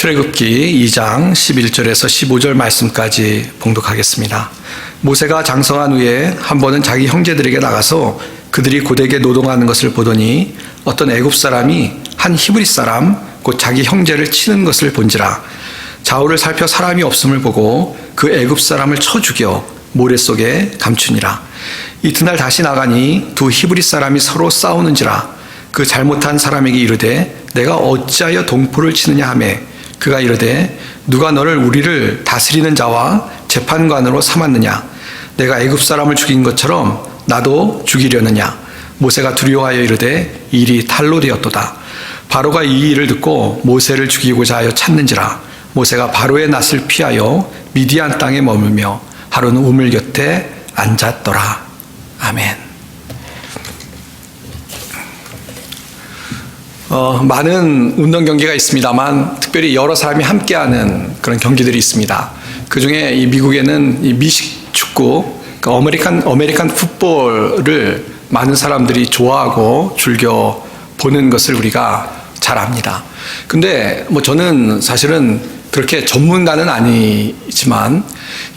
출애굽기 2장 11절에서 15절 말씀까지 봉독하겠습니다. 모세가 장성한 후에 한 번은 자기 형제들에게 나가서 그들이 고되게 노동하는 것을 보더니 어떤 애굽 사람이 한 히브리 사람 곧 자기 형제를 치는 것을 본지라. 좌우를 살펴 사람이 없음을 보고 그 애굽 사람을 쳐 죽여 모래 속에 감추니라. 이튿날 다시 나가니 두 히브리 사람이 서로 싸우는지라. 그 잘못한 사람에게 이르되 내가 어찌하여 동포를 치느냐 하며 그가 이르되 누가 너를 우리를 다스리는 자와 재판관으로 삼았느냐. 내가 애굽 사람을 죽인 것처럼 나도 죽이려느냐. 모세가 두려워하여 이르되 일이 탈로 되었도다. 바로가 이 일을 듣고 모세를 죽이고자 하여 찾는지라. 모세가 바로의 낯을 피하여 미디안 땅에 머물며 하루는 우물 곁에 앉았더라. 아멘. 많은 운동 경기가 있습니다만 특별히 여러 사람이 함께하는 그런 경기들이 있습니다. 그 중에 이 미국에는 이 미식 축구, 그러니까 아메리칸 풋볼을 많은 사람들이 좋아하고 즐겨 보는 것을 우리가 잘 압니다. 근데 저는 사실은 그렇게 전문가는 아니지만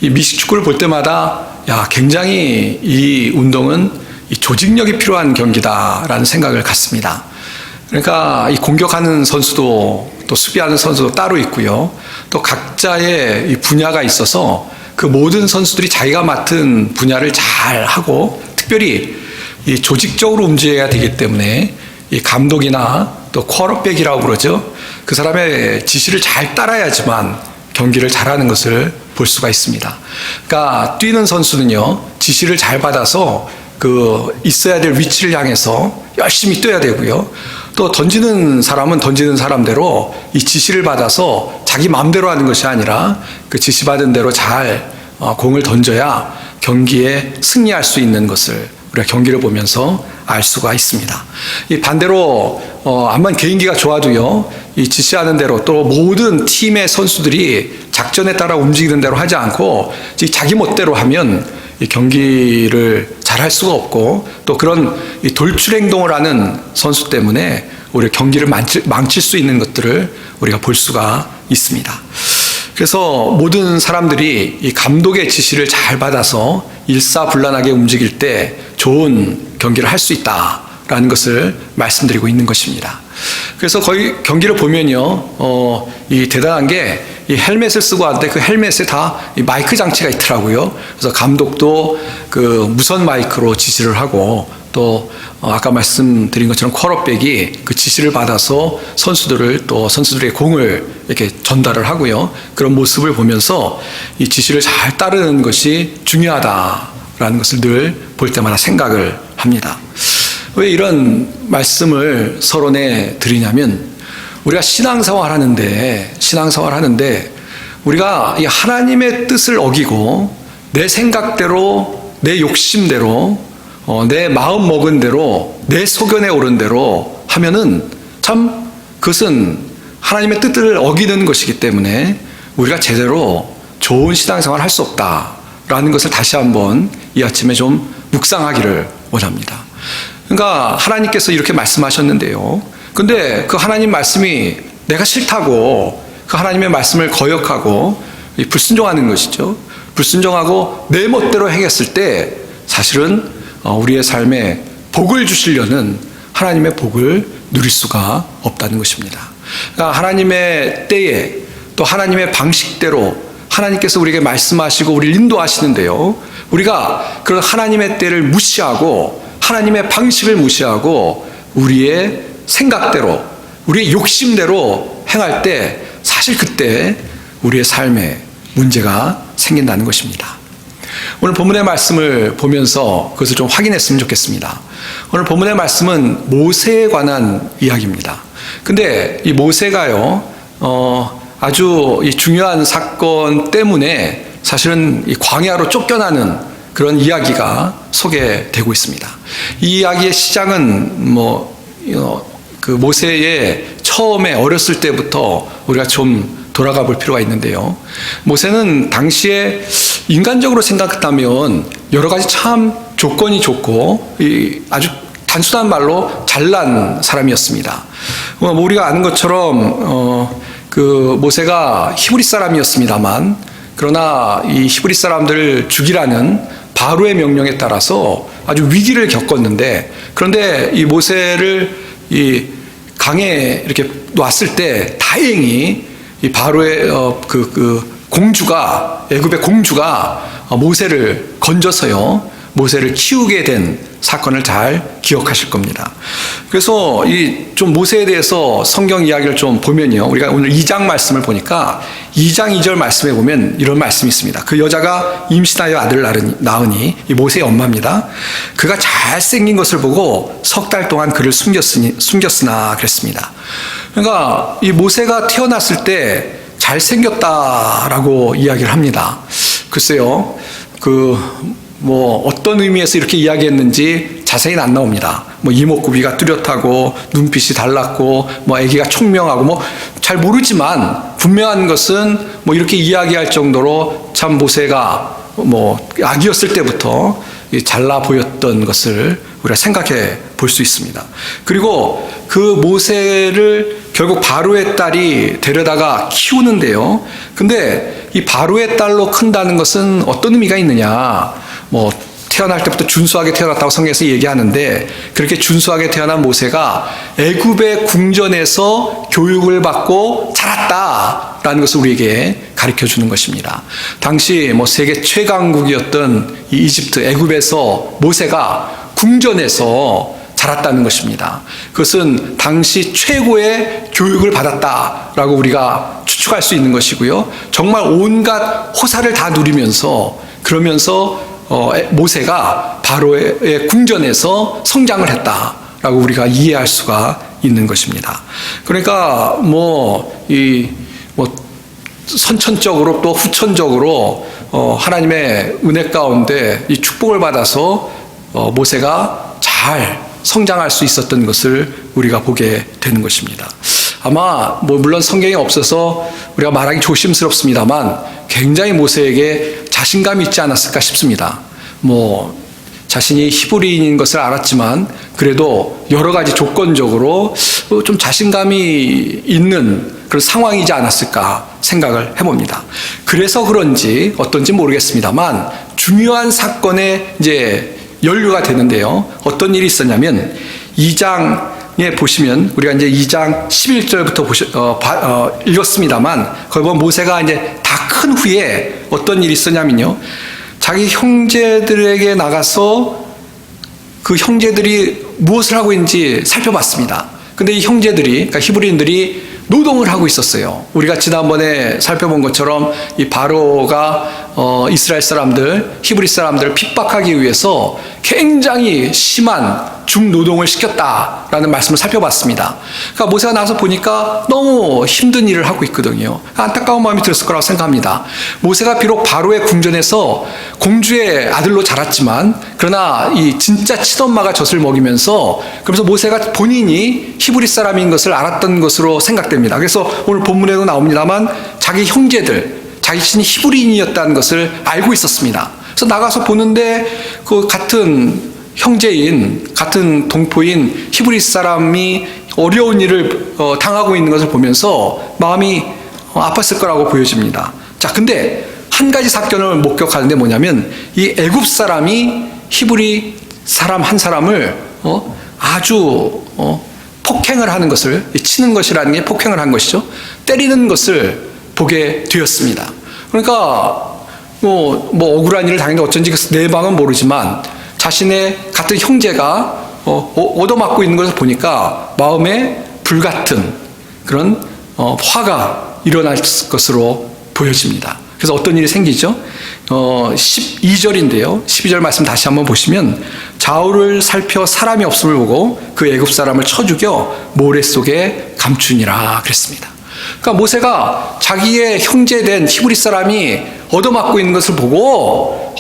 이 미식 축구를 볼 때마다 굉장히 이 운동은 이 조직력이 필요한 경기다라는 생각을 갖습니다. 그러니까 이 공격하는 선수도 또 수비하는 선수도 따로 있고요. 또 각자의 이 분야가 있어서 그 모든 선수들이 자기가 맡은 분야를 잘 하고 특별히 이 조직적으로 움직여야 되기 때문에 이 감독이나 또 쿼터백이라고 그러죠. 그 사람의 지시를 잘 따라야지만 경기를 잘하는 것을 볼 수가 있습니다. 그러니까 뛰는 선수는요, 지시를 잘 받아서 그 있어야 될 위치를 향해서 열심히 뛰어야 되고요. 또 던지는 사람은 던지는 사람대로 이 지시를 받아서 자기 마음대로 하는 것이 아니라 그 지시받은 대로 잘 공을 던져야 경기에 승리할 수 있는 것을 우리가 경기를 보면서 알 수가 있습니다. 이 반대로 암만 개인기가 좋아도요, 이 지시하는 대로 또 모든 팀의 선수들이 작전에 따라 움직이는 대로 하지 않고 자기 멋대로 하면 이 경기를 잘 할 수가 없고 또 그런 이 돌출 행동을 하는 선수 때문에 우리 경기를 망칠 수 있는 것들을 우리가 볼 수가 있습니다. 그래서 모든 사람들이 이 감독의 지시를 잘 받아서 일사불란하게 움직일 때 좋은 경기를 할 수 있다라는 것을 말씀드리고 있는 것입니다. 그래서 거의 경기를 보면요, 이 대단한 게 이 헬멧을 쓰고 하는데 그 헬멧에 다 이 마이크 장치가 있더라고요. 그래서 감독도 그 무선 마이크로 지시를 하고 또 아까 말씀드린 것처럼 쿼터백이 그 지시를 받아서 선수들의 공을 이렇게 전달을 하고요. 그런 모습을 보면서 이 지시를 잘 따르는 것이 중요하다라는 것을 늘 볼 때마다 생각을 합니다. 왜 이런 말씀을 서론에 드리냐면 우리가 신앙생활 하는데 우리가 이 하나님의 뜻을 어기고 내 생각대로 내 욕심대로 내 마음 먹은 대로 내 소견에 오른 대로 하면은 참 그것은 하나님의 뜻을 어기는 것이기 때문에 우리가 제대로 좋은 신앙생활을 할 수 없다라는 것을 다시 한번 이 아침에 좀 묵상하기를 원합니다. 그러니까 하나님께서 이렇게 말씀하셨는데요. 근데 그 하나님 말씀이 내가 싫다고 그 하나님의 말씀을 거역하고 불순종하는 것이죠. 불순종하고 내 멋대로 행했을 때 사실은 우리의 삶에 복을 주시려는 하나님의 복을 누릴 수가 없다는 것입니다. 그러니까 하나님의 때에 또 하나님의 방식대로 하나님께서 우리에게 말씀하시고 우리를 인도하시는데요. 우리가 그런 하나님의 때를 무시하고 하나님의 방식을 무시하고 우리의 생각대로 우리의 욕심대로 행할 때 사실 그때 우리의 삶에 문제가 생긴다는 것입니다. 오늘 본문의 말씀을 보면서 그것을 좀 확인했으면 좋겠습니다. 오늘 본문의 말씀은 모세에 관한 이야기입니다. 근데 이 모세가요, 아주 이 중요한 사건 때문에 사실은 이 광야로 쫓겨나는 그런 이야기가 소개되고 있습니다. 이 이야기의 시작은 그 모세의 처음에 어렸을 때부터 우리가 좀 돌아가 볼 필요가 있는데요. 모세는 당시에 인간적으로 생각한다면 여러 가지 참 조건이 좋고 아주 단순한 말로 잘난 사람이었습니다. 우리가 아는 것처럼 그 모세가 히브리 사람이었습니다만, 그러나 이 히브리 사람들을 죽이라는 바로의 명령에 따라서 아주 위기를 겪었는데, 그런데 이 모세를 이 강에 이렇게 놨을 때 다행히 이 바로의 공주가, 애굽의 공주가 모세를 건져서요, 모세를 키우게 된 사건을 잘 기억하실 겁니다. 그래서 이 좀 모세에 대해서 성경 이야기를 좀 보면요, 우리가 오늘 2장 말씀을 보니까 2장 2절 말씀에 보면 이런 말씀이 있습니다. 그 여자가 임신하여 아들을 낳으니, 이 모세의 엄마입니다. 그가 잘생긴 것을 보고 석 달 동안 그를 숨겼으나 그랬습니다. 그러니까 이 모세가 태어났을 때 잘생겼다라고 이야기를 합니다. 글쎄요, 어떤 의미에서 이렇게 이야기했는지 자세히는 안 나옵니다. 이목구비가 뚜렷하고 눈빛이 달랐고 아기가 총명하고 잘 모르지만 분명한 것은 이렇게 이야기할 정도로 참 모세가 아기였을 때부터 잘나 보였던 것을 우리가 생각해 볼 수 있습니다. 그리고 그 모세를 결국 바로의 딸이 데려다가 키우는데요. 근데 이 바로의 딸로 큰다는 것은 어떤 의미가 있느냐? 태어날 때부터 준수하게 태어났다고 성경에서 얘기하는데, 그렇게 준수하게 태어난 모세가 애굽의 궁전에서 교육을 받고 자랐다라는 것을 우리에게 가르쳐 주는 것입니다. 당시 세계 최강국이었던 이 이집트, 애굽에서 모세가 궁전에서 자랐다는 것입니다. 그것은 당시 최고의 교육을 받았다라고 우리가 추측할 수 있는 것이고요. 정말 온갖 호사를 다 누리면서, 그러면서 모세가 바로의 궁전에서 성장을 했다라고 우리가 이해할 수가 있는 것입니다. 그러니까 선천적으로 또 후천적으로 하나님의 은혜 가운데 이 축복을 받아서 모세가 잘 성장할 수 있었던 것을 우리가 보게 되는 것입니다. 아마 물론 성경에 없어서 우리가 말하기 조심스럽습니다만 굉장히 모세에게 자신감이 있지 않았을까 싶습니다. 자신이 히브리인인 것을 알았지만 그래도 여러 가지 조건적으로 좀 자신감이 있는 그런 상황이지 않았을까 생각을 해봅니다. 그래서 그런지 어떤지 모르겠습니다만 중요한 사건에 이제 연루가 되는데요. 어떤 일이 있었냐면 2장에 보시면 우리가 이제 2장 11절부터 읽었습니다만, 거기 보면 모세가 이제 다 큰 후에 어떤 일이 있었냐면요, 자기 형제들에게 나가서 그 형제들이 무엇을 하고 있는지 살펴봤습니다. 근데 이 형제들이, 그러니까 히브리인들이 노동을 하고 있었어요. 우리가 지난번에 살펴본 것처럼 이 바로가 이스라엘 사람들, 히브리 사람들을 핍박하기 위해서 굉장히 심한 중노동을 시켰다라는 말씀을 살펴봤습니다. 그러니까 모세가 나서 보니까 너무 힘든 일을 하고 있거든요. 안타까운 마음이 들었을 거라고 생각합니다. 모세가 비록 바로의 궁전에서 공주의 아들로 자랐지만, 그러나 이 진짜 치엄마가 젖을 먹이면서, 그래서 모세가 본인이 히브리 사람인 것을 알았던 것으로 생각됩니다. 그래서 오늘 본문에도 나옵니다만 자기 형제들, 자신이 히브리인이었다는 것을 알고 있었습니다. 그래서 나가서 보는데 그 같은 형제인, 같은 동포인 히브리 사람이 어려운 일을 당하고 있는 것을 보면서 마음이 아팠을 거라고 보여집니다. 자, 근데 한 가지 사건을 목격하는데 뭐냐면, 이 애굽 사람이 히브리 사람 한 사람을 아주 폭행을 하는 것을, 치는 것이라는 게 폭행을 한 것이죠. 때리는 것을 보게 되었습니다. 그러니까 억울한 일을 당했는데 어쩐지 그 내방은 모르지만 자신의 같은 형제가 얻어맞고 있는 것을 보니까 마음에 불같은 그런 화가 일어날 것으로 보여집니다. 그래서 어떤 일이 생기죠? 12절인데요. 12절 말씀 다시 한번 보시면, 좌우를 살펴 사람이 없음을 보고 그 애굽 사람을 쳐 죽여 모래 속에 감추니라 그랬습니다. 그러니까 모세가 자기의 형제된 히브리 사람이 얻어맞고 있는 것을 보고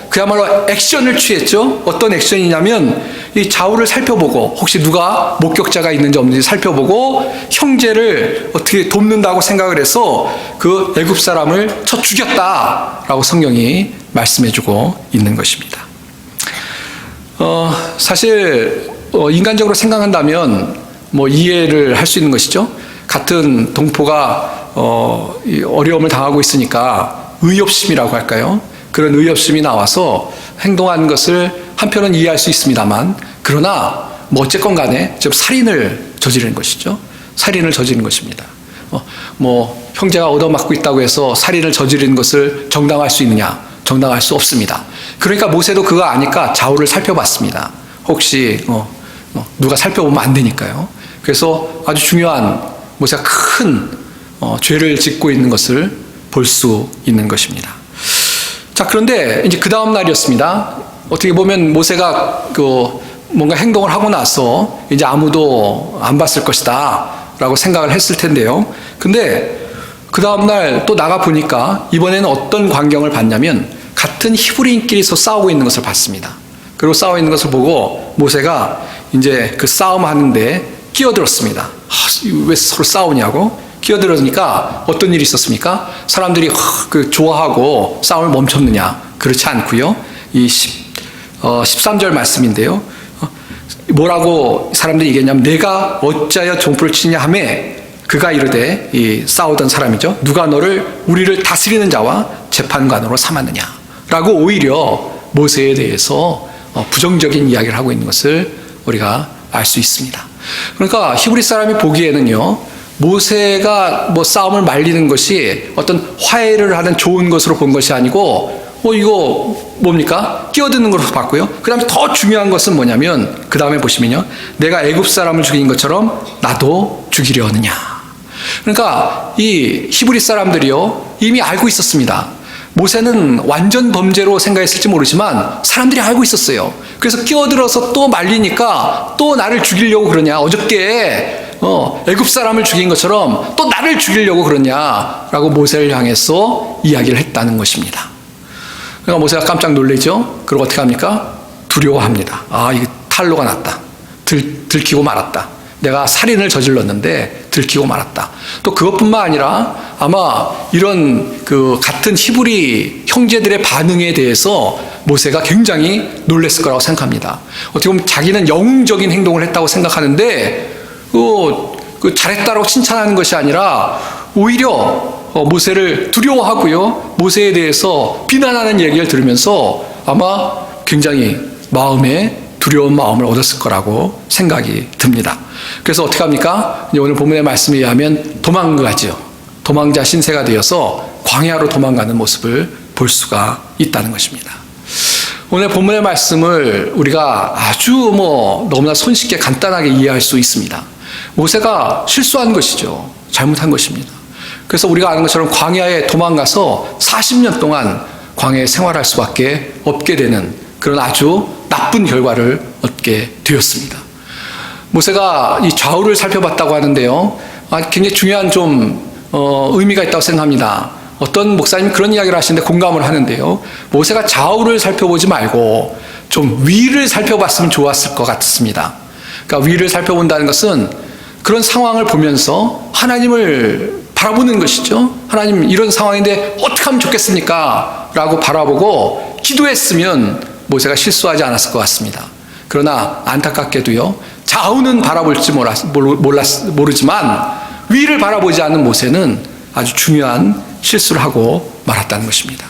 그야말로 액션을 취했죠. 어떤 액션이냐면, 이 좌우를 살펴보고 혹시 누가 목격자가 있는지 없는지 살펴보고 형제를 어떻게 돕는다고 생각을 해서 그 애굽 사람을 쳐 죽였다라고 성경이 말씀해주고 있는 것입니다. 사실 인간적으로 생각한다면 이해를 할 수 있는 것이죠. 같은 동포가 이 어려움을 당하고 있으니까 의협심이라고 할까요? 그런 의협심이 나와서 행동한 것을 한편은 이해할 수 있습니다만, 그러나 뭐 어쨌건 간에 지금 살인을 저지른 것이죠. 살인을 저지른 것입니다. 뭐 형제가 얻어맞고 있다고 해서 살인을 저지른 것을 정당화할 수 있느냐? 정당화할 수 없습니다. 그러니까 모세도 그거 아니까 좌우를 살펴봤습니다. 혹시 누가 살펴보면 안 되니까요. 그래서 아주 중요한, 모세가 큰 죄를 짓고 있는 것을 볼 수 있는 것입니다. 자, 그런데 이제 그 다음 날이었습니다. 어떻게 보면 모세가 뭔가 행동을 하고 나서 이제 아무도 안 봤을 것이다 라고 생각을 했을 텐데요. 근데 그 다음 날 또 나가 보니까 이번에는 어떤 광경을 봤냐면 같은 히브리인끼리서 싸우고 있는 것을 봤습니다. 그리고 싸우고 있는 것을 보고 모세가 이제 그 싸움하는데 끼어들었습니다. 왜 서로 싸우냐고 끼어들으니까 어떤 일이 있었습니까? 사람들이 좋아하고 싸움을 멈췄느냐? 그렇지 않고요. 이 13절 말씀인데요. 뭐라고 사람들이 얘기했냐면, 내가 어찌하여 종풀을 치냐 하매 그가 이르되, 이 싸우던 사람이죠. 누가 너를 우리를 다스리는 자와 재판관으로 삼았느냐? 라고 오히려 모세에 대해서 부정적인 이야기를 하고 있는 것을 우리가 알 수 있습니다. 그러니까 히브리 사람이 보기에는요, 모세가 뭐 싸움을 말리는 것이 어떤 화해를 하는 좋은 것으로 본 것이 아니고, 이거 뭡니까? 끼어드는 것으로 봤고요. 그 다음에 더 중요한 것은 뭐냐면, 그 다음에 보시면요, 내가 애굽 사람을 죽인 것처럼 나도 죽이려 하느냐. 그러니까 이 히브리 사람들이요, 이미 알고 있었습니다. 모세는 완전 범죄로 생각했을지 모르지만 사람들이 알고 있었어요. 그래서 끼어들어서 또 말리니까 또 나를 죽이려고 그러냐. 어저께 애굽 사람을 죽인 것처럼 또 나를 죽이려고 그러냐라고 모세를 향해서 이야기를 했다는 것입니다. 그러니까 모세가 깜짝 놀라죠. 그리고 어떻게 합니까? 두려워합니다. 이게 탈로가 났다. 들키고 말았다. 내가 살인을 저질렀는데 들키고 말았다. 또 그것뿐만 아니라 아마 이런 같은 히브리 형제들의 반응에 대해서 모세가 굉장히 놀랐을 거라고 생각합니다. 어떻게 보면 자기는 영웅적인 행동을 했다고 생각하는데 잘했다고 칭찬하는 것이 아니라 오히려 모세를 두려워하고요, 모세에 대해서 비난하는 얘기를 들으면서 아마 굉장히 마음에 두려운 마음을 얻었을 거라고 생각이 듭니다. 그래서 어떻게 합니까? 오늘 본문의 말씀에 의하면 도망가죠. 도망자 신세가 되어서 광야로 도망가는 모습을 볼 수가 있다는 것입니다. 오늘 본문의 말씀을 우리가 아주 너무나 손쉽게 간단하게 이해할 수 있습니다. 모세가 실수한 것이죠. 잘못한 것입니다. 그래서 우리가 아는 것처럼 광야에 도망가서 40년 동안 광야에 생활할 수밖에 없게 되는 그런 아주 나쁜 결과를 얻게 되었습니다. 모세가 이 좌우를 살펴봤다고 하는데요, 굉장히 중요한 의미가 있다고 생각합니다. 어떤 목사님이 그런 이야기를 하시는데 공감을 하는데요, 모세가 좌우를 살펴보지 말고 좀 위를 살펴봤으면 좋았을 것 같습니다. 그러니까 위를 살펴본다는 것은 그런 상황을 보면서 하나님을 바라보는 것이죠. 하나님, 이런 상황인데 어떻게 하면 좋겠습니까? 라고 바라보고 기도했으면 모세가 실수하지 않았을 것 같습니다. 그러나 안타깝게도요, 좌우는 바라볼지 모르지만 위를 바라보지 않는 모세는 아주 중요한 실수를 하고 말았다는 것입니다.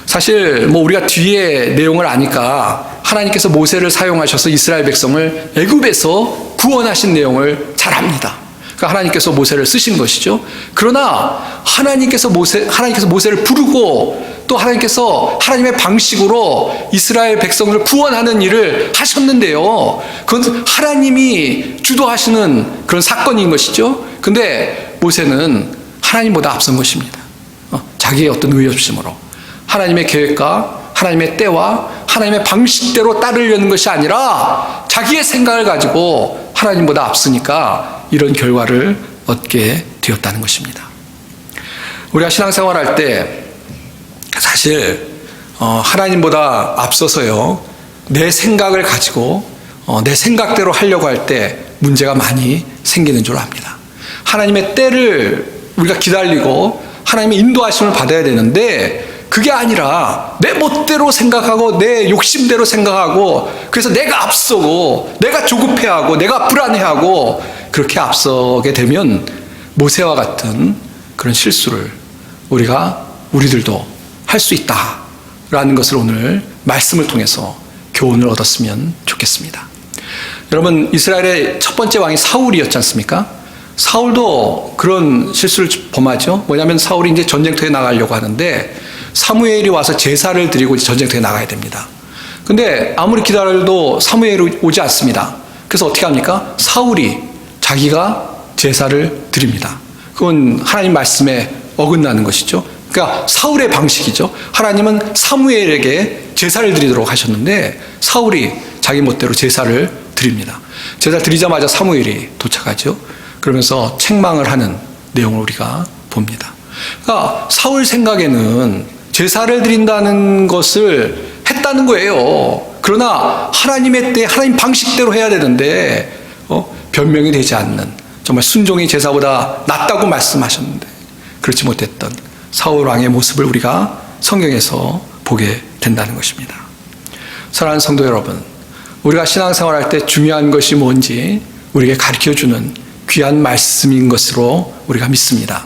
사실 우리가 뒤에 내용을 아니까 하나님께서 모세를 사용하셔서 이스라엘 백성을 애굽에서 구원하신 내용을 잘 압니다. 그러니까 하나님께서 모세를 쓰신 것이죠. 그러나 하나님께서 모세를 부르고 또 하나님께서 하나님의 방식으로 이스라엘 백성을 구원하는 일을 하셨는데요, 그건 하나님이 주도하시는 그런 사건인 것이죠. 근데 모세는 하나님보다 앞선 것입니다. 자기의 어떤 의협심으로 하나님의 계획과 하나님의 때와 하나님의 방식대로 따르려는 것이 아니라 자기의 생각을 가지고 하나님보다 앞서니까 이런 결과를 얻게 되었다는 것입니다. 우리가 신앙생활할 때 사실 하나님보다 앞서서요, 내 생각을 가지고 내 생각대로 하려고 할 때 문제가 많이 생기는 줄 압니다. 하나님의 때를 우리가 기다리고 하나님의 인도하심을 받아야 되는데 그게 아니라 내 멋대로 생각하고 내 욕심대로 생각하고 그래서 내가 앞서고 내가 조급해하고 내가 불안해하고 그렇게 앞서게 되면 모세와 같은 그런 실수를 우리들도 할 수 있다라는 것을 오늘 말씀을 통해서 교훈을 얻었으면 좋겠습니다. 여러분, 이스라엘의 첫 번째 왕이 사울이었지 않습니까? 사울도 그런 실수를 범하죠. 뭐냐면 사울이 이제 전쟁터에 나가려고 하는데 사무엘이 와서 제사를 드리고 전쟁터에 나가야 됩니다. 근데 아무리 기다려도 사무엘이 오지 않습니다. 그래서 어떻게 합니까? 사울이 자기가 제사를 드립니다. 그건 하나님 말씀에 어긋나는 것이죠. 그러니까 사울의 방식이죠. 하나님은 사무엘에게 제사를 드리도록 하셨는데 사울이 자기 멋대로 제사를 드립니다. 제사 드리자마자 사무엘이 도착하죠. 그러면서 책망을 하는 내용을 우리가 봅니다. 그러니까 사울 생각에는 제사를 드린다는 것을 했다는 거예요. 그러나 하나님의 때 하나님 방식대로 해야 되는데 변명이 되지 않는, 정말 순종이 제사보다 낫다고 말씀하셨는데 그렇지 못했던 사울 왕의 모습을 우리가 성경에서 보게 된다는 것입니다. 사랑하는 성도 여러분, 우리가 신앙생활할 때 중요한 것이 뭔지 우리에게 가르쳐주는 귀한 말씀인 것으로 우리가 믿습니다.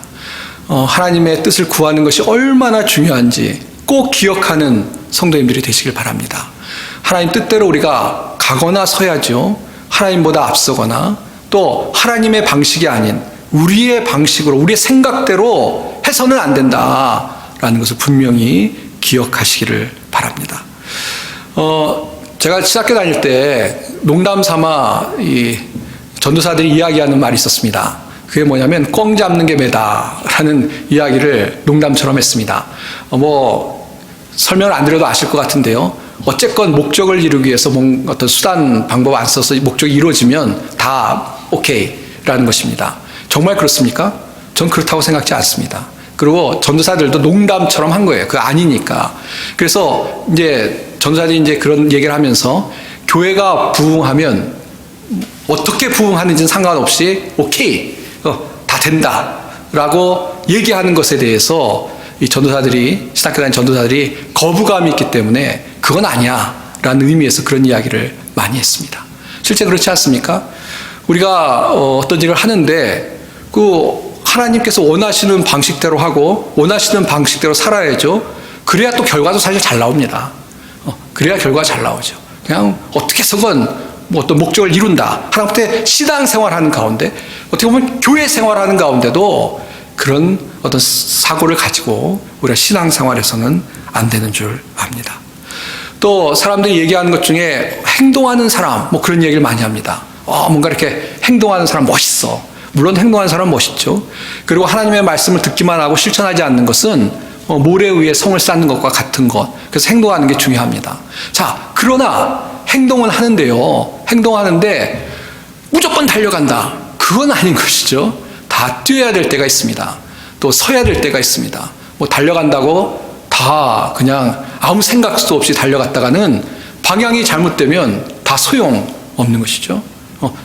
하나님의 뜻을 구하는 것이 얼마나 중요한지 꼭 기억하는 성도님들이 되시길 바랍니다. 하나님 뜻대로 우리가 가거나 서야죠. 하나님보다 앞서거나 또 하나님의 방식이 아닌 우리의 방식으로, 우리의 생각대로 해서는 안 된다라는 것을 분명히 기억하시기를 바랍니다. 제가 신학교 다닐 때 농담 삼아 이 전도사들이 이야기하는 말이 있었습니다. 그게 뭐냐면 꽝 잡는 게 매다라는 이야기를 농담처럼 했습니다. 설명을 안 드려도 아실 것 같은데요. 어쨌건 목적을 이루기 위해서 어떤 수단, 방법 안 써서 목적이 이루어지면 다 오케이라는 것입니다. 정말 그렇습니까? 전 그렇다고 생각지 않습니다. 그리고 전도사들도 농담처럼 한 거예요. 그거 아니니까. 그래서 이제 전도사들이 이제 그런 얘기를 하면서 교회가 부흥하면 어떻게 부흥하는지는 상관없이 오케이, 다 된다라고 얘기하는 것에 대해서 이 전도사들이, 신학교 다닌 전도사들이 거부감이 있기 때문에 그건 아니야 라는 의미에서 그런 이야기를 많이 했습니다. 실제 그렇지 않습니까? 우리가 어떤 일을 하는데 하나님께서 원하시는 방식대로 하고 원하시는 방식대로 살아야죠. 그래야 또 결과도 사실 잘 나옵니다. 그래야 결과가 잘 나오죠. 그냥 어떻게 해서건 어떤 목적을 이룬다. 하나님께 신앙생활하는 가운데, 어떻게 보면 교회 생활하는 가운데도 그런 어떤 사고를 가지고 우리가 신앙생활에서는 안 되는 줄 압니다. 또 사람들이 얘기하는 것 중에 행동하는 사람, 그런 얘기를 많이 합니다. 뭔가 이렇게 행동하는 사람 멋있어. 물론 행동하는 사람 멋있죠. 그리고 하나님의 말씀을 듣기만 하고 실천하지 않는 것은 모래 위에 성을 쌓는 것과 같은 것. 그래서 행동하는 게 중요합니다. 자, 그러나 행동은 하는데요. 행동하는데 무조건 달려간다. 그건 아닌 것이죠. 다 뛰어야 될 때가 있습니다. 또 서야 될 때가 있습니다. 달려간다고 다 그냥 아무 생각도 없이 달려갔다가는 방향이 잘못되면 다 소용없는 것이죠.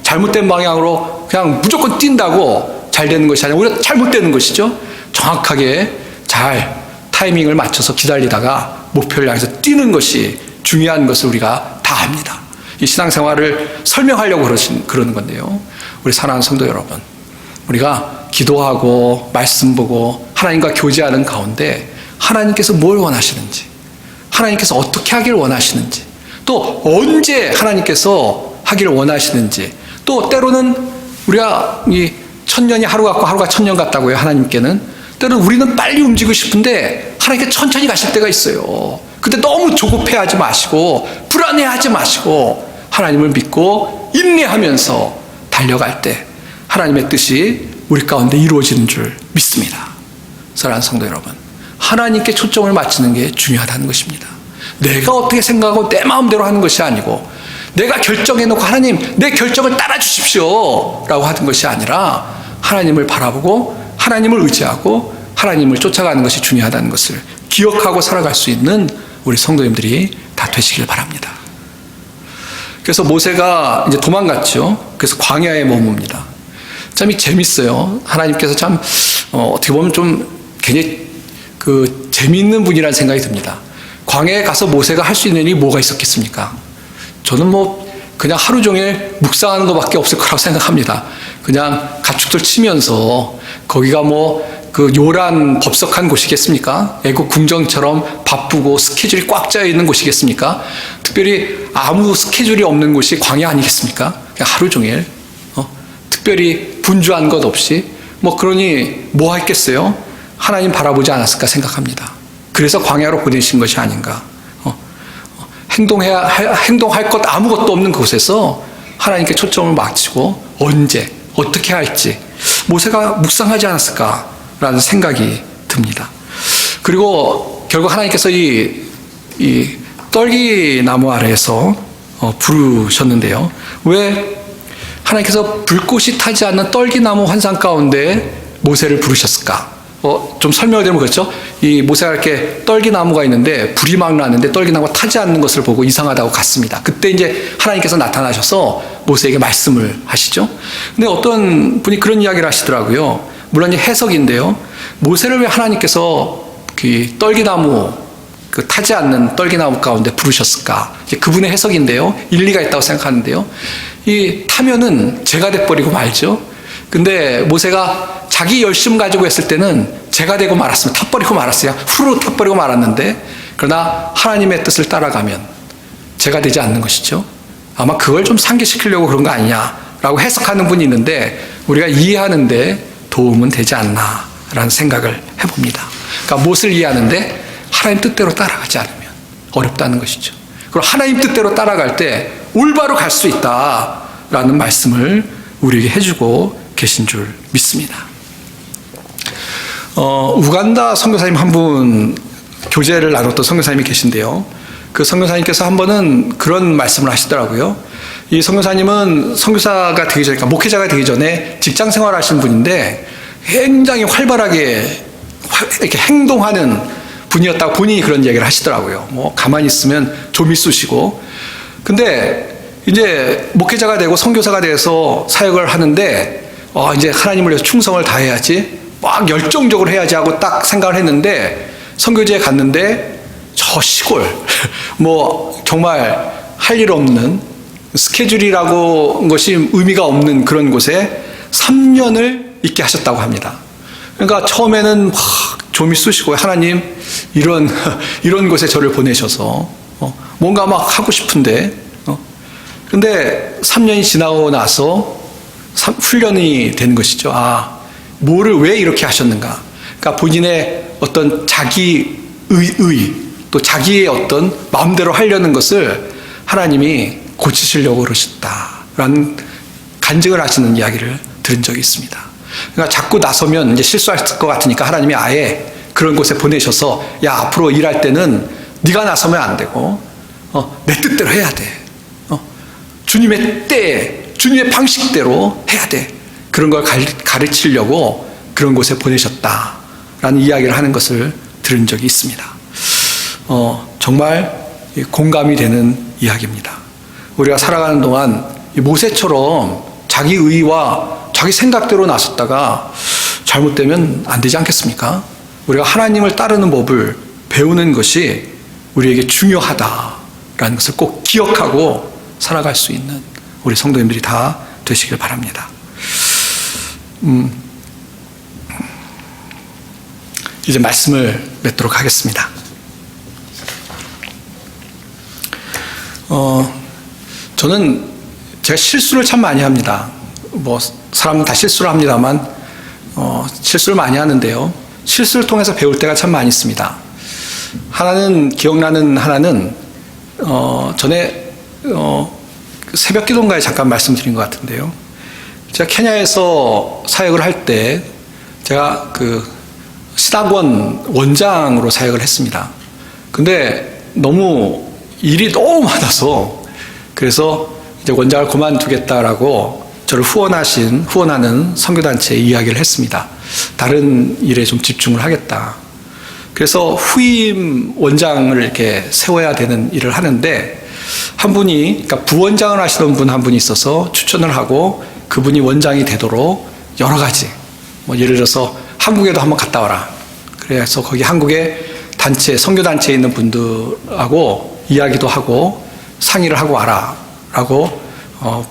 잘못된 방향으로 그냥 무조건 뛴다고 잘 되는 것이 아니라 오히려 잘못되는 것이죠. 정확하게 잘 타이밍을 맞춰서 기다리다가 목표를 향해서 뛰는 것이 중요한 것을 우리가 다 압니다. 이 신앙생활을 설명하려고 그러는 건데요. 우리 사랑하는 성도 여러분, 우리가 기도하고 말씀 보고 하나님과 교제하는 가운데 하나님께서 뭘 원하시는지, 하나님께서 어떻게 하기를 원하시는지, 또 언제 하나님께서 하기를 원하시는지, 또 때로는 우리가 이 천년이 하루 같고 하루가 천년 같다고요. 하나님께는 때로는 우리는 빨리 움직이고 싶은데 하나님께 천천히 가실 때가 있어요. 그때 너무 조급해하지 마시고 불안해하지 마시고 하나님을 믿고 인내하면서 달려갈 때 하나님의 뜻이 우리 가운데 이루어지는 줄 믿습니다. 사랑하는 성도 여러분, 하나님께 초점을 맞추는 게 중요하다는 것입니다. 내가 어떻게 생각하고 내 마음대로 하는 것이 아니고 내가 결정해놓고 하나님 내 결정을 따라 주십시오 라고 하는 것이 아니라 하나님을 바라보고 하나님을 의지하고 하나님을 쫓아가는 것이 중요하다는 것을 기억하고 살아갈 수 있는 우리 성도님들이 다 되시길 바랍니다. 그래서 모세가 이제 도망갔죠. 그래서 광야에 머뭅니다. 참 재밌어요. 하나님께서 참 어떻게 보면 좀 굉장히 재미있는 분이라는 생각이 듭니다. 광야에 가서 모세가 할 수 있는 일이 뭐가 있었겠습니까? 저는 그냥 하루 종일 묵상하는 것밖에 없을 거라고 생각합니다. 그냥 가축들 치면서 거기가 뭐 그 요란 법석한 곳이겠습니까? 애국 궁정처럼 바쁘고 스케줄이 꽉 짜여 있는 곳이겠습니까? 특별히 아무 스케줄이 없는 곳이 광야 아니겠습니까? 그냥 하루 종일 특별히 분주한 것 없이 뭐 그러니 뭐 했겠어요? 하나님 바라보지 않았을까 생각합니다. 그래서 광야로 보내신 것이 아닌가. 행동할 것 아무것도 없는 곳에서 하나님께 초점을 맞추고 언제 어떻게 할지 모세가 묵상하지 않았을까라는 생각이 듭니다. 그리고 결국 하나님께서 이 떨기나무 아래에서 부르셨는데요. 왜 하나님께서 불꽃이 타지 않는 떨기나무 환상 가운데 모세를 부르셨을까? 좀 설명을 드리면 그렇죠. 이 모세가 이렇게 떨기나무가 있는데 불이 막 나는데 떨기나무가 타지 않는 것을 보고 이상하다고 갔습니다. 그때 이제 하나님께서 나타나셔서 모세에게 말씀을 하시죠. 근데 어떤 분이 그런 이야기를 하시더라고요. 물론 해석인데요. 모세를 왜 하나님께서 그 떨기나무, 그 타지 않는 떨기나무 가운데 부르셨을까? 이제 그분의 해석인데요. 일리가 있다고 생각하는데요. 이 타면은 재가 돼버리고 말죠. 근데 모세가 자기 열심 가지고 했을 때는 재가 되고 말았으면 타버리고 말았어요. 후루룩 타버리고 말았는데, 그러나 하나님의 뜻을 따라가면 재가 되지 않는 것이죠. 아마 그걸 좀 상기시키려고 그런 거 아니냐라고 해석하는 분이 있는데, 우리가 이해하는데 도움은 되지 않나라는 생각을 해봅니다. 그러니까 무엇을 이해하는데 하나님 뜻대로 따라가지 않으면 어렵다는 것이죠. 그리고 하나님 뜻대로 따라갈 때 올바로 갈 수 있다라는 말씀을 우리에게 해주고 계신 줄 믿습니다. 우간다 선교사님 한 분 교제를 나눴던 선교사님이 계신데요. 그 선교사님께서 한 번은 그런 말씀을 하시더라고요. 이 선교사님은 선교사가 되기 전에, 그러니까 목회자가 되기 전에 직장 생활을 하시는 분인데 굉장히 활발하게 이렇게 행동하는 분이었다고 본인이 그런 얘기를 하시더라고요. 뭐 가만히 있으면 좀이 쑤시고. 근데 이제 목회자가 되고 선교사가 돼서 사역을 하는데 이제 하나님을 위해서 충성을 다해야지, 막 열정적으로 해야지 하고 딱 생각을 했는데 선교지에 갔는데 저 시골 뭐 정말 할 일 없는 스케줄이라고 것이 의미가 없는 그런 곳에 3년을 있게 하셨다고 합니다. 그러니까 처음에는 막 좀이 쑤시고, 하나님 이런 곳에 저를 보내셔서 뭔가 막 하고 싶은데, 근데 3년이 지나고 나서 훈련이 되는 것이죠. 뭐를 왜 이렇게 하셨는가? 그러니까 본인의 어떤 자기 또 자기의 어떤 마음대로 하려는 것을 하나님이 고치시려고 그러셨다라는 간증을 하시는 이야기를 들은 적이 있습니다. 그러니까 자꾸 나서면 이제 실수할 것 같으니까 하나님이 아예 그런 곳에 보내셔서, 야, 앞으로 일할 때는 네가 나서면 안 되고 내 뜻대로 해야 돼. 주님의 때에, 주님의 방식대로 해야 돼. 그런 걸 가르치려고 그런 곳에 보내셨다라는 이야기를 하는 것을 들은 적이 있습니다. 정말 공감이 되는 이야기입니다. 우리가 살아가는 동안 모세처럼 자기 의와 자기 생각대로 나섰다가 잘못되면 안 되지 않겠습니까? 우리가 하나님을 따르는 법을 배우는 것이 우리에게 중요하다라는 것을 꼭 기억하고 살아갈 수 있는 우리 성도님들이 다 되시길 바랍니다. 이제 말씀을 맺도록 하겠습니다. 저는 제가 실수를 참 많이 합니다. 뭐 사람은 다 실수를 합니다만 실수를 많이 하는데요. 실수를 통해서 배울 때가 참 많이 있습니다. 기억나는 하나는 전에 새벽 기도인가에 잠깐 말씀드린 것 같은데요. 제가 케냐에서 사역을 할 때 제가 그 신학원 원장으로 사역을 했습니다. 근데 일이 너무 많아서, 그래서 이제 원장을 그만두겠다라고 저를 후원하는 선교단체에 이야기를 했습니다. 다른 일에 좀 집중을 하겠다. 그래서 후임 원장을 이렇게 세워야 되는 일을 하는데, 한 분이, 그러니까 부원장을 하시던 분 한 분이 있어서 추천을 하고 그분이 원장이 되도록 여러 가지, 뭐 예를 들어서 한국에도 한번 갔다 와라. 그래서 거기 한국의 선교단체에 있는 분들하고 이야기도 하고 상의를 하고 와라 라고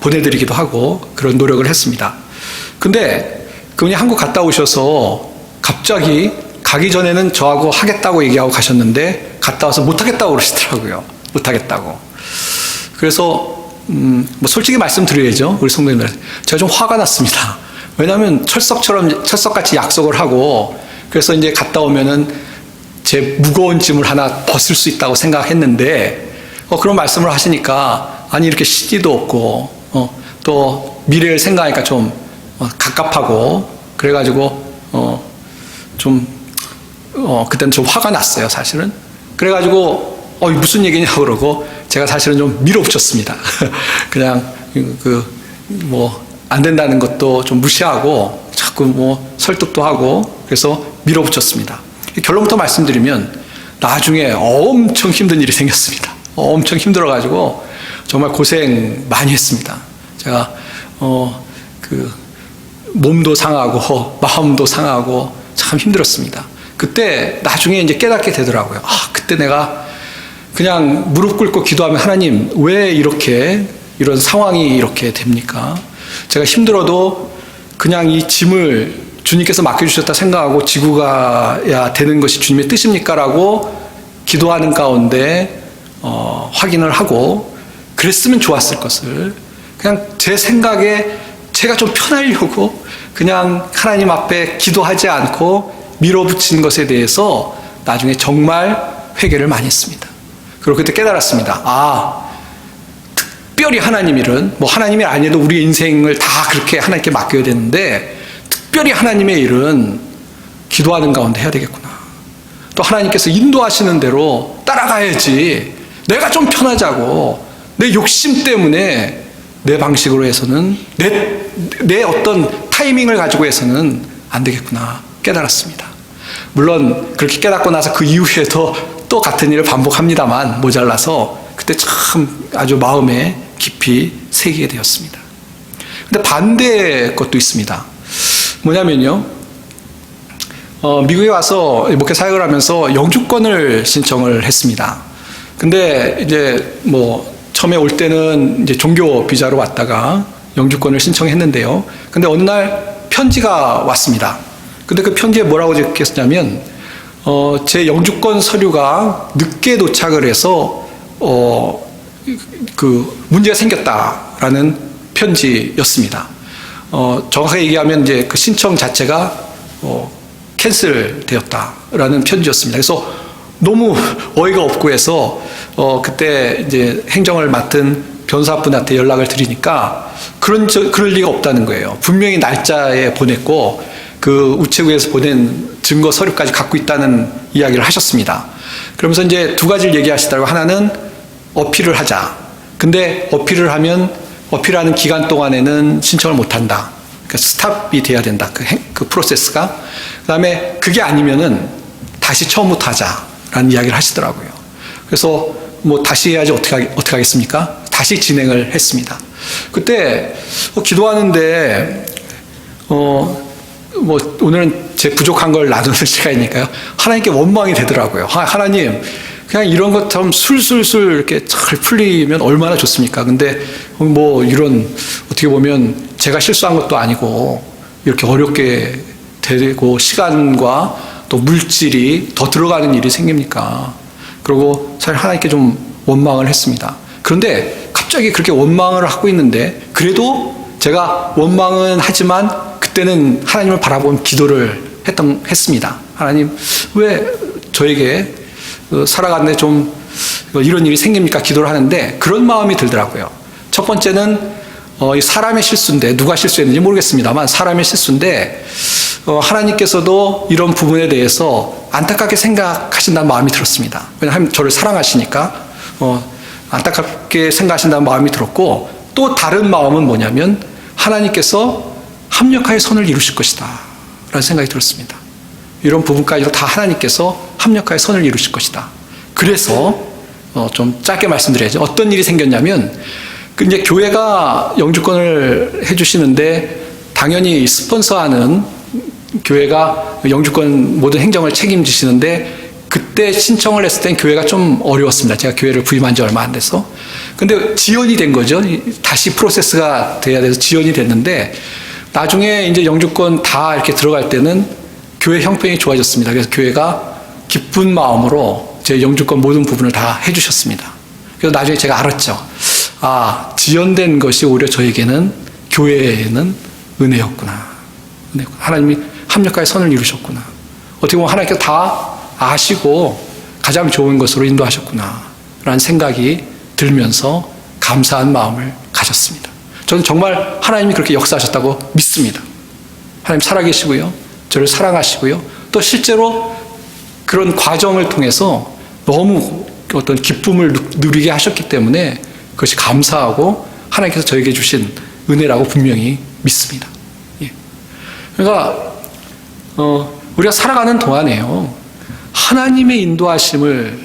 보내드리기도 하고 그런 노력을 했습니다. 근데 그분이 한국 갔다 오셔서 갑자기 가기 전에는 저하고 하겠다고 얘기하고 가셨는데 갔다 와서 못하겠다고 그러시더라고요. 못하겠다고. 그래서 뭐 솔직히 말씀드려야죠. 우리 성도님들, 제가 좀 화가 났습니다. 왜냐하면 철석같이 약속을 하고 그래서 이제 갔다 오면은 제 무거운 짐을 하나 벗을 수 있다고 생각했는데 그런 말씀을 하시니까 아니 이렇게 시기도 없고 또 미래를 생각하니까 좀 갑갑하고 그래가지고 그때는 좀 화가 났어요, 사실은. 그래가지고 무슨 얘기냐고 그러고 제가 사실은 좀 밀어붙였습니다. 그냥 안 된다는 것도 좀 무시하고 자꾸 설득도 하고 그래서 밀어붙였습니다. 결론부터 말씀드리면 나중에 엄청 힘든 일이 생겼습니다. 엄청 힘들어가지고 정말 고생 많이 했습니다. 제가 몸도 상하고 마음도 상하고 참 힘들었습니다. 그때 나중에 이제 깨닫게 되더라고요. 그때 내가 그냥 무릎 꿇고 기도하면 하나님 왜 이런 상황이 이렇게 됩니까? 제가 힘들어도 그냥 이 짐을 주님께서 맡겨주셨다 생각하고 지고 가야 되는 것이 주님의 뜻입니까? 라고 기도하는 가운데 확인을 하고 그랬으면 좋았을 것을 그냥 제 생각에 제가 좀 편하려고 그냥 하나님 앞에 기도하지 않고 밀어붙인 것에 대해서 나중에 정말 회개를 많이 했습니다. 그리고 그때 깨달았습니다. 특별히 하나님 일은 하나님이 아니어도 우리 인생을 다 그렇게 하나님께 맡겨야 되는데 특별히 하나님의 일은 기도하는 가운데 해야 되겠구나. 또 하나님께서 인도하시는 대로 따라가야지 내가 좀 편하자고 내 욕심 때문에 내 방식으로 해서는 내 어떤 타이밍을 가지고 해서는 안 되겠구나 깨달았습니다. 물론 그렇게 깨닫고 나서 그 이후에도 또 같은 일을 반복합니다만 모자라서 그때 참 아주 마음에 깊이 새기게 되었습니다. 근데 반대 것도 있습니다. 뭐냐면요, 미국에 와서 목회 사역을 하면서 영주권을 신청을 했습니다. 근데 이제 처음에 올 때는 이제 종교 비자로 왔다가 영주권을 신청했는데요. 근데 어느 날 편지가 왔습니다. 근데 그 편지에 뭐라고 적혔냐면, 제 영주권 서류가 늦게 도착을 해서, 문제가 생겼다라는 편지였습니다. 정확하게 얘기하면 이제 그 신청 자체가, 캔슬 되었다라는 편지였습니다. 그래서 너무 어이가 없고 해서, 그때 이제 행정을 맡은 변호사분한테 연락을 드리니까, 그럴 리가 없다는 거예요. 분명히 날짜에 보냈고, 그 우체국에서 보낸 증거 서류까지 갖고 있다는 이야기를 하셨습니다. 그러면서 이제 두 가지를 얘기하시더라고요. 하나는 어필을 하자. 근데 어필하는 기간 동안에는 신청을 못 한다. 그러니까 스탑이 돼야 된다. 그 프로세스가. 그 다음에 그게 아니면은 다시 처음부터 하자라는 이야기를 하시더라고요. 그래서 다시 해야지 어떻게 하겠습니까? 다시 진행을 했습니다. 그때 기도하는데, 오늘은 제 부족한 걸 나누는 시간이니까요. 하나님께 원망이 되더라고요. 하나님, 그냥 이런 것처럼 술술술 이렇게 잘 풀리면 얼마나 좋습니까? 근데 이런 어떻게 보면 제가 실수한 것도 아니고 이렇게 어렵게 되고 시간과 또 물질이 더 들어가는 일이 생깁니까? 그리고 사실 하나님께 좀 원망을 했습니다. 그런데 갑자기 그렇게 원망을 하고 있는데 그래도 제가 원망은 하지만 그때는 하나님을 바라보면 기도를 했습니다. 하나님, 왜 저에게 살아가는데 좀 이런 일이 생깁니까? 기도를 하는데 그런 마음이 들더라고요. 첫 번째는 사람의 실수인데, 누가 실수했는지 모르겠습니다만 사람의 실수인데 하나님께서도 이런 부분에 대해서 안타깝게 생각하신다는 마음이 들었습니다. 왜냐하면 저를 사랑하시니까 안타깝게 생각하신다는 마음이 들었고, 또 다른 마음은 뭐냐면 하나님께서 합력하여 선을 이루실 것이다 라는 생각이 들었습니다. 이런 부분까지도 다 하나님께서 합력하여 선을 이루실 것이다. 그래서 좀 짧게 말씀드려야죠. 어떤 일이 생겼냐면, 이제 교회가 영주권을 해주시는데 당연히 스폰서하는 교회가 영주권 모든 행정을 책임지시는데 그때 신청을 했을 땐 교회가 좀 어려웠습니다. 제가 교회를 부임한 지 얼마 안 돼서. 근데 지연이 된 거죠. 다시 프로세스가 돼야 돼서 지연이 됐는데, 나중에 이제 영주권 다 이렇게 들어갈 때는 교회 형편이 좋아졌습니다. 그래서 교회가 기쁜 마음으로 제 영주권 모든 부분을 다 해주셨습니다. 그래서 나중에 제가 알았죠. 아, 지연된 것이 오히려 저에게는, 교회에는 은혜였구나. 하나님이 합력하여 선을 이루셨구나. 어떻게 보면 하나님께서 다 아시고 가장 좋은 것으로 인도하셨구나 라는 생각이 들면서 감사한 마음을 가졌습니다. 저는 정말 하나님이 그렇게 역사하셨다고 믿습니다. 하나님 살아계시고요, 저를 사랑하시고요, 또 실제로 그런 과정을 통해서 너무 어떤 기쁨을 누리게 하셨기 때문에 그것이 감사하고 하나님께서 저에게 주신 은혜라고 분명히 믿습니다. 예. 그러니까 우리가 살아가는 동안에요, 하나님의 인도하심을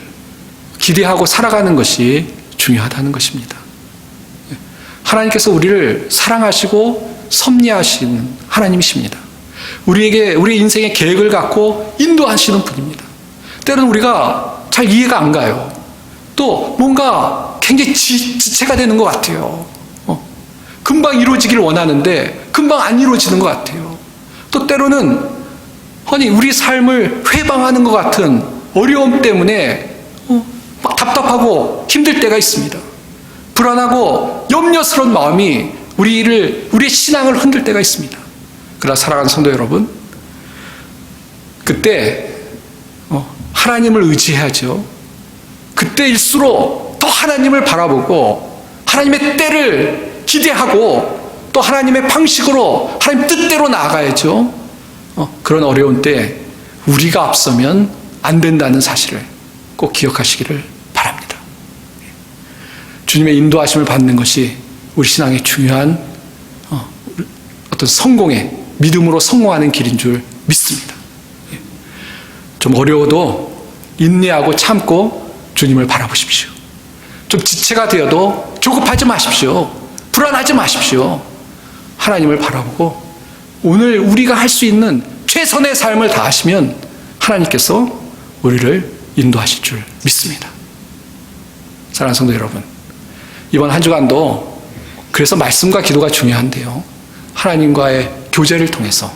기대하고 살아가는 것이 중요하다는 것입니다. 하나님께서 우리를 사랑하시고 섭리하시는 하나님이십니다. 우리 인생의 계획을 갖고 인도하시는 분입니다. 때로는 우리가 잘 이해가 안 가요. 또 뭔가 굉장히 지체가 되는 것 같아요. 금방 이루어지길 원하는데 금방 안 이루어지는 것 같아요. 또 때로는 우리 삶을 회방하는 것 같은 어려움 때문에 막 답답하고 힘들 때가 있습니다. 불안하고 염려스러운 마음이 우리의 신앙을 흔들 때가 있습니다. 그러나 사랑하는 성도 여러분, 그때 하나님을 의지해야죠. 그때일수록 더 하나님을 바라보고 하나님의 때를 기대하고 또 하나님의 방식으로 하나님 뜻대로 나아가야죠. 그런 어려운 때 우리가 앞서면 안 된다는 사실을 꼭 기억하시기를 바랍니다. 주님의 인도하심을 받는 것이 우리 신앙의 중요한 어떤 성공의, 믿음으로 성공하는 길인 줄 믿습니다. 좀 어려워도 인내하고 참고 주님을 바라보십시오. 좀 지체가 되어도 조급하지 마십시오. 불안하지 마십시오. 하나님을 바라보고 오늘 우리가 할 수 있는 최선의 삶을 다하시면 하나님께서 우리를 인도하실 줄 믿습니다. 사랑하는 성도 여러분, 이번 한 주간도 그래서 말씀과 기도가 중요한데요, 하나님과의 교제를 통해서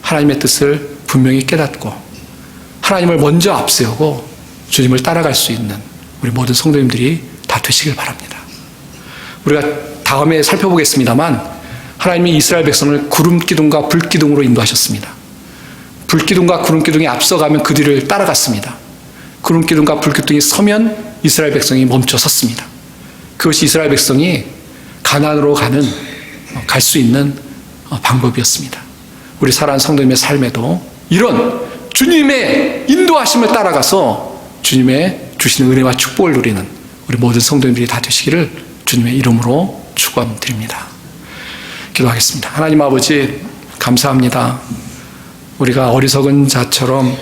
하나님의 뜻을 분명히 깨닫고 하나님을 먼저 앞세우고 주님을 따라갈 수 있는 우리 모든 성도님들이 다 되시길 바랍니다. 우리가 다음에 살펴보겠습니다만, 하나님이 이스라엘 백성을 구름 기둥과 불 기둥으로 인도하셨습니다. 불 기둥과 구름 기둥이 앞서가면 그 뒤를 따라갔습니다. 구름 기둥과 불 기둥이 서면 이스라엘 백성이 멈춰 섰습니다. 그것이 이스라엘 백성이 가나안으로 갈 수 있는 방법이었습니다. 우리 사랑하는 성도님의 삶에도 이런 주님의 인도하심을 따라가서 주님의 주시는 은혜와 축복을 누리는 우리 모든 성도님들이 다 되시기를 주님의 이름으로 축원드립니다. 기도하겠습니다. 하나님 아버지, 감사합니다. 우리가 어리석은 자처럼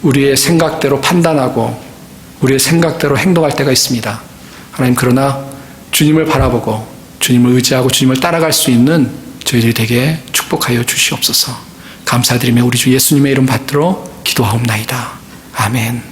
우리의 생각대로 판단하고 우리의 생각대로 행동할 때가 있습니다. 하나님, 그러나 주님을 바라보고 주님을 의지하고 주님을 따라갈 수 있는 저희들이 되게 축복하여 주시옵소서. 감사드리며 우리 주 예수님의 이름 받들어 기도하옵나이다. 아멘.